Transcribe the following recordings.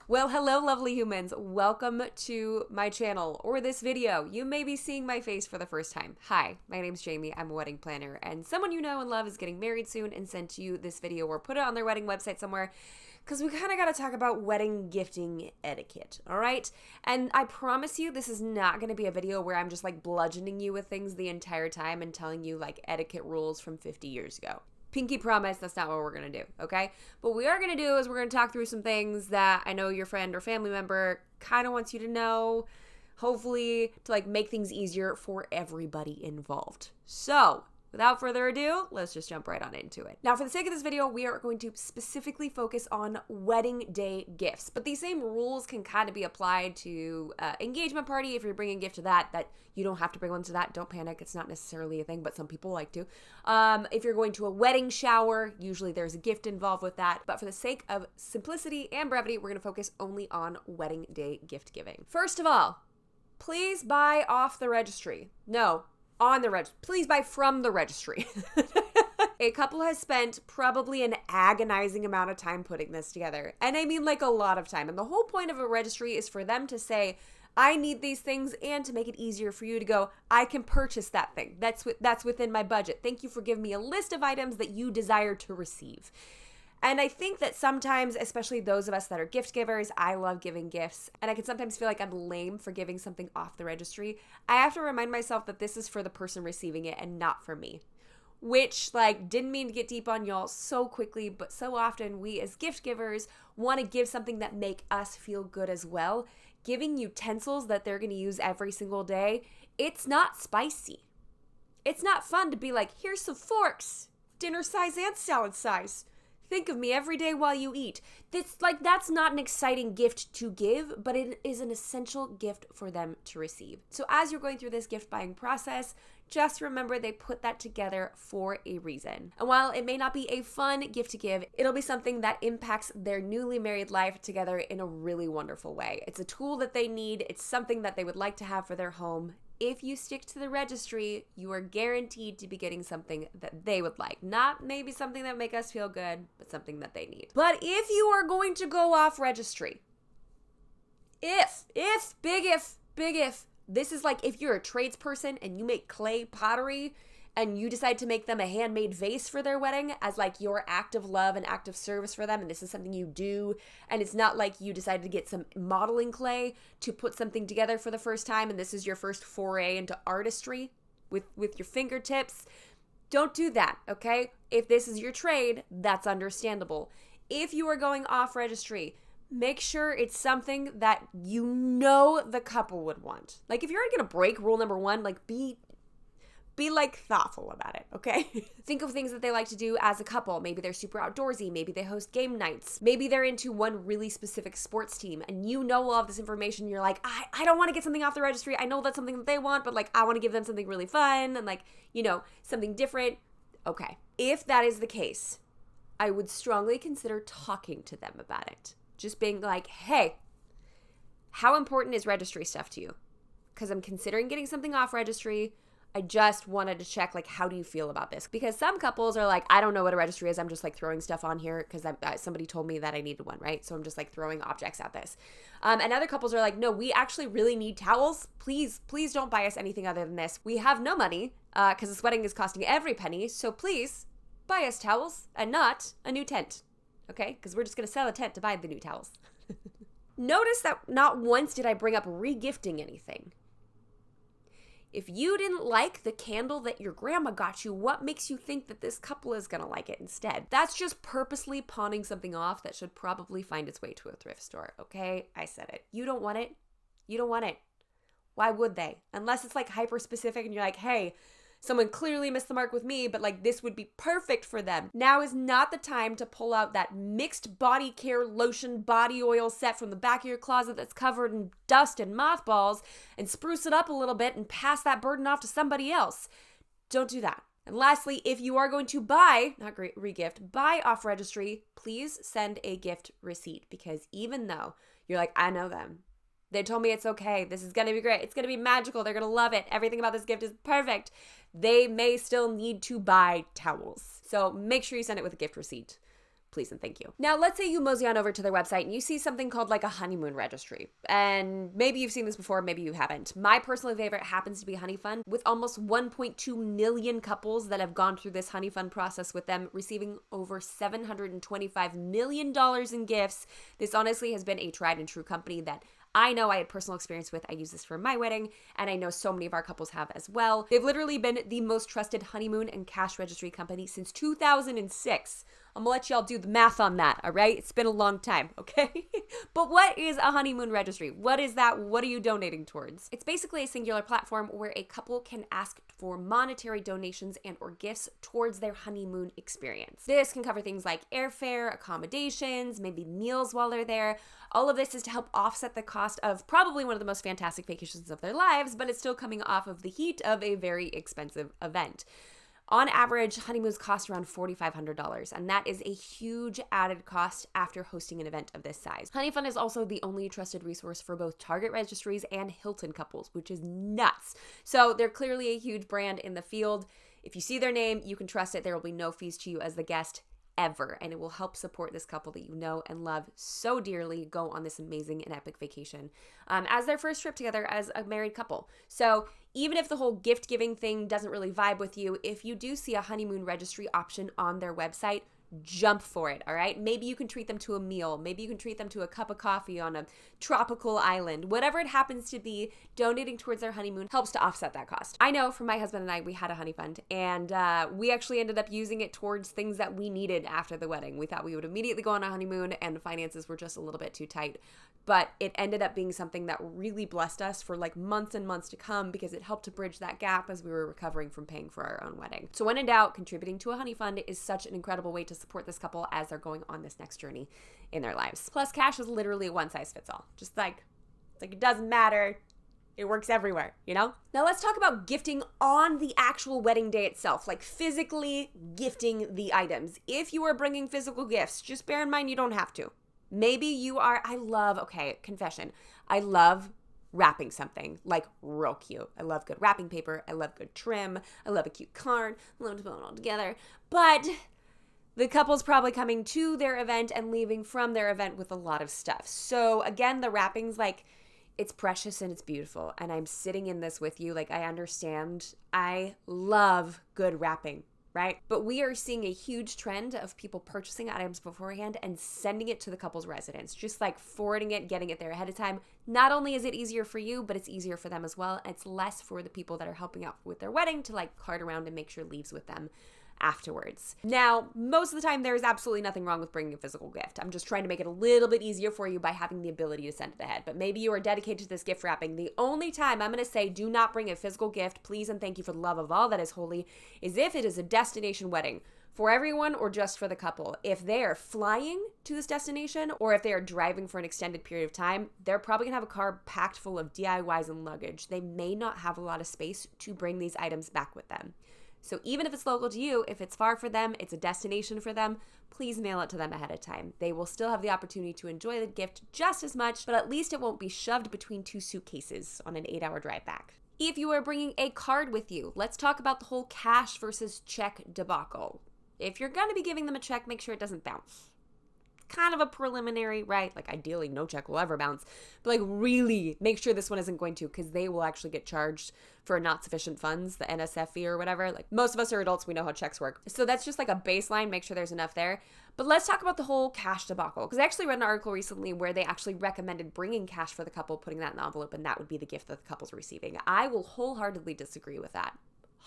Well, hello, lovely humans. Welcome to my channel or this video. You may be seeing my face for the first time. Hi, my name's Jamie. I'm a wedding planner, and someone you know and love is getting married soon and sent you this video or put it on their wedding website somewhere because we kind of got to talk about wedding gifting etiquette, all right? And I promise you, this is not going to be a video where I'm just like bludgeoning you with things the entire time and telling you like etiquette rules from 50 years ago. Pinky promise, that's not what we're going to do, okay? But what we are going to do is we're going to talk through some things that I know your friend or family member kind of wants you to know, hopefully to like make things easier for everybody involved. So, without further ado, let's just jump right on into it. Now, for the sake of this video, we are going to specifically focus on wedding day gifts, but these same rules can kind of be applied to engagement party if you're bringing a gift to that you don't have to bring one to that. Don't panic. It's not necessarily a thing, but some people like to. If you're going to a wedding shower, usually there's a gift involved with that. But for the sake of simplicity and brevity, we're going to focus only on wedding day gift giving. First of all, please buy off the registry. No, on the registry. Please buy from the registry. A couple has spent probably an agonizing amount of time putting this together. And I mean like a lot of time. And the whole point of a registry is for them to say, I need these things, and to make it easier for you to go, I can purchase that thing. That's within my budget. Thank you for giving me a list of items that you desire to receive. And I think that sometimes, especially those of us that are gift givers, I love giving gifts, and I can sometimes feel like I'm lame for giving something off the registry. I have to remind myself that this is for the person receiving it and not for me. Which, like, didn't mean to get deep on y'all so quickly, but so often we as gift givers want to give something that make us feel good as well. Giving utensils that they're going to use every single day, it's not spicy. It's not fun to be like, here's some forks, dinner size and salad size. Think of me every day while you eat. That's not an exciting gift to give, but it is an essential gift for them to receive. So as you're going through this gift buying process, just remember they put that together for a reason. And while it may not be a fun gift to give, it'll be something that impacts their newly married life together in a really wonderful way. It's a tool that they need. It's something that they would like to have for their home. If you stick to the registry, you are guaranteed to be getting something that they would like. Not maybe something that make us feel good, but something that they need. But if you are going to go off registry, big if, this is like if you're a tradesperson and you make clay pottery and you decide to make them a handmade vase for their wedding as like your act of love and act of service for them, and this is something you do, and it's not like you decided to get some modeling clay to put something together for the first time and this is your first foray into artistry with your fingertips. Don't do that, okay? If this is your trade, that's understandable. If you are going off registry, make sure it's something that you know the couple would want. Like if you're already gonna break rule number one, like be like thoughtful about it, okay? Think of things that they like to do as a couple. Maybe they're super outdoorsy. Maybe they host game nights. Maybe they're into one really specific sports team and you know all of this information. You're like, I don't want to get something off the registry. I know that's something that they want, but like I want to give them something really fun and like, something different. Okay. If that is the case, I would strongly consider talking to them about it. Just being like, hey, how important is registry stuff to you? Because I'm considering getting something off registry. I just wanted to check, like, how do you feel about this? Because some couples are like, I don't know what a registry is. I'm just, like, throwing stuff on here because somebody told me that I needed one, right? So I'm just, like, throwing objects at this. And other couples are like, no, we actually really need towels. Please don't buy us anything other than this. We have no money because this wedding is costing every penny. So please buy us towels and not a new tent, okay? Because we're just going to sell a tent to buy the new towels. Notice that not once did I bring up re-gifting anything. If you didn't like the candle that your grandma got you, what makes you think that this couple is going to like it instead? That's just purposely pawning something off that should probably find its way to a thrift store, okay? I said it. You don't want it. You don't want it. Why would they? Unless it's like hyper specific and you're like, hey, someone clearly missed the mark with me, but like this would be perfect for them. Now is not the time to pull out that mixed body care lotion body oil set from the back of your closet that's covered in dust and mothballs and spruce it up a little bit and pass that burden off to somebody else. Don't do that. And lastly, if you are going to buy, not re-gift, buy off registry, please send a gift receipt because even though you're like, I know them, they told me it's okay. This is going to be great. It's going to be magical. They're going to love it. Everything about this gift is perfect. They may still need to buy towels. So make sure you send it with a gift receipt. please and thank you. Now, let's say you mosey on over to their website and you see something called like a honeymoon registry. And maybe you've seen this before, maybe you haven't. My personal favorite happens to be Honey Fund, with almost 1.2 million couples that have gone through this Honey Fund process with them, receiving over $725 million in gifts. This honestly has been a tried and true company that I know I had personal experience with. I use this for my wedding, and I know so many of our couples have as well. They've literally been the most trusted honeymoon and cash registry company since 2006. I'm gonna let y'all do the math on that, all right? It's been a long time, okay? But what is a honeymoon registry? What is that? What are you donating towards? It's basically a singular platform where a couple can ask for monetary donations and or gifts towards their honeymoon experience. This can cover things like airfare, accommodations, maybe meals while they're there. All of this is to help offset the cost of probably one of the most fantastic vacations of their lives, but it's still coming off of the heat of a very expensive event. On average, honeymoons cost around $4,500, and that is a huge added cost after hosting an event of this size. Honey Fund is also the only trusted resource for both Target registries and Hilton couples, which is nuts. So they're clearly a huge brand in the field. If you see their name, you can trust it. There will be no fees to you as the guest ever, and it will help support this couple that you know and love so dearly go on this amazing and epic vacation as their first trip together as a married couple. So even if the whole gift giving thing doesn't really vibe with you, if you do see a honeymoon registry option on their website, jump for it, all right? Maybe you can treat them to a meal. Maybe you can treat them to a cup of coffee on a tropical island. Whatever it happens to be, donating towards their honeymoon helps to offset that cost. I know for my husband and I, we had a honey fund, and we actually ended up using it towards things that we needed after the wedding. We thought we would immediately go on a honeymoon, and finances were just a little bit too tight. But it ended up being something that really blessed us for like months and months to come, because it helped to bridge that gap as we were recovering from paying for our own wedding. So when in doubt, contributing to a honey fund is such an incredible way to support this couple as they're going on this next journey in their lives. Plus, cash is literally one size fits all. Just like, it's like it doesn't matter. It works everywhere, you know? Now let's talk about gifting on the actual wedding day itself, like physically gifting the items. If you are bringing physical gifts, just bear in mind you don't have to. Maybe you are, confession. I love wrapping something like real cute. I love good wrapping paper. I love good trim. I love a cute card. I love to put it all together. But the couple's probably coming to their event and leaving from their event with a lot of stuff. So again, the wrapping's like, it's precious and it's beautiful. And I'm sitting in this with you. Like, I understand. I love good wrapping, right? But we are seeing a huge trend of people purchasing items beforehand and sending it to the couple's residence, just like forwarding it, getting it there ahead of time. Not only is it easier for you, but it's easier for them as well. And it's less for the people that are helping out with their wedding to like cart around and make sure it leaves with them afterwards. Now, most of the time, there is absolutely nothing wrong with bringing a physical gift. I'm just trying to make it a little bit easier for you by having the ability to send it ahead. But maybe you are dedicated to this gift wrapping. The only time I'm going to say do not bring a physical gift, please and thank you for the love of all that is holy, is if it is a destination wedding for everyone or just for the couple. If they are flying to this destination or if they are driving for an extended period of time, they're probably gonna have a car packed full of DIYs and luggage. They may not have a lot of space to bring these items back with them. So even if it's local to you, if it's far for them, it's a destination for them, please mail it to them ahead of time. They will still have the opportunity to enjoy the gift just as much, but at least it won't be shoved between two suitcases on an 8-hour drive back. If you are bringing a card with you, let's talk about the whole cash versus check debacle. If you're going to be giving them a check, make sure it doesn't bounce. Kind of a preliminary, right? Like ideally no check will ever bounce, but like really make sure this one isn't going to, because they will actually get charged for not sufficient funds, the NSF fee or whatever. Like most of us are adults, we know how checks work. So that's just like a baseline, make sure there's enough there. But let's talk about the whole cash debacle, because I actually read an article recently where they actually recommended bringing cash for the couple, putting that in the envelope, and that would be the gift that the couple's receiving. I will wholeheartedly disagree with that.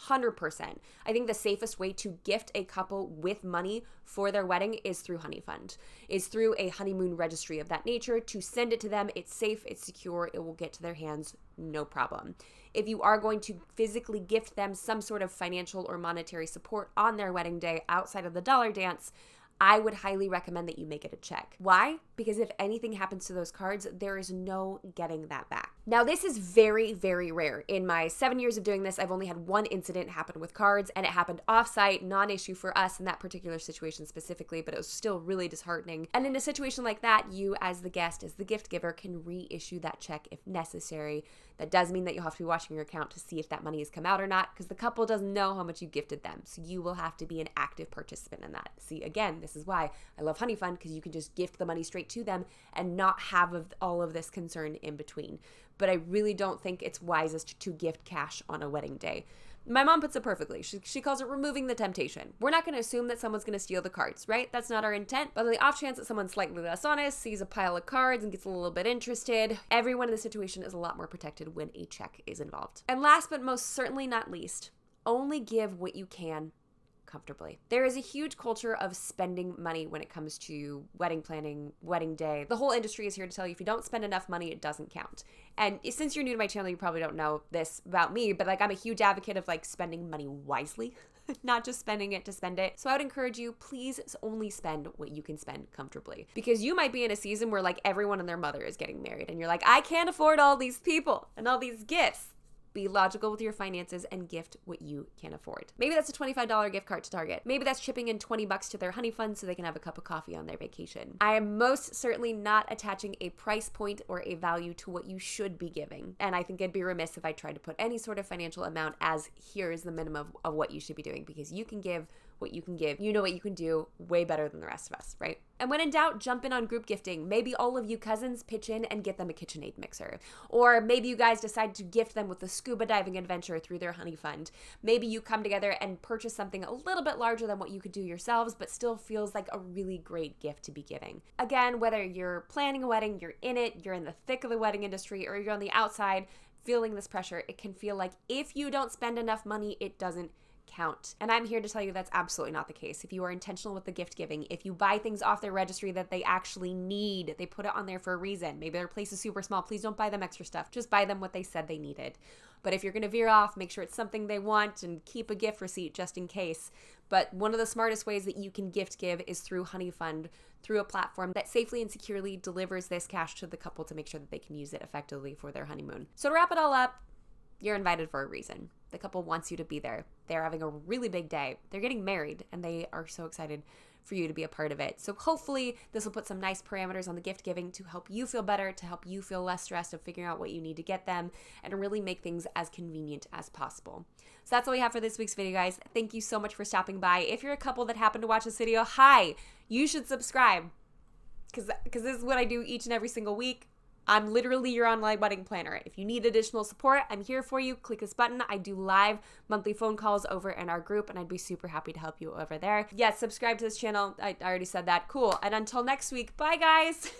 100%. I think the safest way to gift a couple with money for their wedding is through Honey Fund, is through a honeymoon registry of that nature, to send it to them. It's safe, it's secure, it will get to their hands, no problem. If you are going to physically gift them some sort of financial or monetary support on their wedding day outside of the dollar dance, I would highly recommend that you make it a check. Why? Because if anything happens to those cards, there is no getting that back. Now, this is very, very rare. In my 7 years of doing this, I've only had one incident happen with cards, and it happened off-site, non-issue for us in that particular situation specifically, but it was still really disheartening. And in a situation like that, you as the guest, as the gift giver, can reissue that check if necessary. That does mean that you'll have to be watching your account to see if that money has come out or not, because the couple doesn't know how much you gifted them. So you will have to be an active participant in that. See, again, this is why I love Honey Fund, because you can just gift the money straight to them and not have all of this concern in between. But I really don't think it's wisest to gift cash on a wedding day. My mom puts it perfectly. She calls it removing the temptation. We're not going to assume that someone's going to steal the cards, right? That's not our intent. But on the off chance that someone's slightly less honest, sees a pile of cards and gets a little bit interested, everyone in the situation is a lot more protected when a check is involved. And last but most certainly not least, only give what you can comfortably. There is a huge culture of spending money when it comes to wedding planning, wedding day. The whole industry is here to tell you if you don't spend enough money, it doesn't count. And since you're new to my channel, you probably don't know this about me, but I'm a huge advocate of spending money wisely, not just spending it to spend it. So I would encourage you, please only spend what you can spend comfortably, because you might be in a season where everyone and their mother is getting married and you're like, I can't afford all these people and all these gifts. Be logical with your finances and gift what you can afford. Maybe that's a $25 gift card to Target. Maybe that's chipping in $20 to their honey fund so they can have a cup of coffee on their vacation. I am most certainly not attaching a price point or a value to what you should be giving. And I think I'd be remiss if I tried to put any sort of financial amount as here is the minimum of what you should be doing, because you can give what you can give. You know what you can do way better than the rest of us, right? And when in doubt, jump in on group gifting. Maybe all of you cousins pitch in and get them a KitchenAid mixer. Or maybe you guys decide to gift them with a scuba diving adventure through their honey fund. Maybe you come together and purchase something a little bit larger than what you could do yourselves, but still feels like a really great gift to be giving. Again, whether you're planning a wedding, you're in it, you're in the thick of the wedding industry, or you're on the outside feeling this pressure, it can feel like if you don't spend enough money, it doesn't count. And I'm here to tell you that's absolutely not the case. If you are intentional with the gift giving, if you buy things off their registry that they actually need, they put it on there for a reason. Maybe their place is super small. Please don't buy them extra stuff. Just buy them what they said they needed. But if you're going to veer off, make sure it's something they want and keep a gift receipt just in case. But one of the smartest ways that you can gift give is through Honey Fund, through a platform that safely and securely delivers this cash to the couple to make sure that they can use it effectively for their honeymoon. So to wrap it all up, you're invited for a reason. The couple wants you to be there. They're having a really big day. They're getting married, and they are so excited for you to be a part of it. So hopefully this will put some nice parameters on the gift giving to help you feel better, to help you feel less stressed of figuring out what you need to get them, and to really make things as convenient as possible. So that's all we have for this week's video, guys. Thank you so much for stopping by. If you're a couple that happened to watch this video, hi, you should subscribe, because this is what I do each and every single week. I'm literally your online wedding planner. If you need additional support, I'm here for you. Click this button. I do live monthly phone calls over in our group, and I'd be super happy to help you over there. Yes, subscribe to this channel. I already said that. Cool. And until next week, bye guys.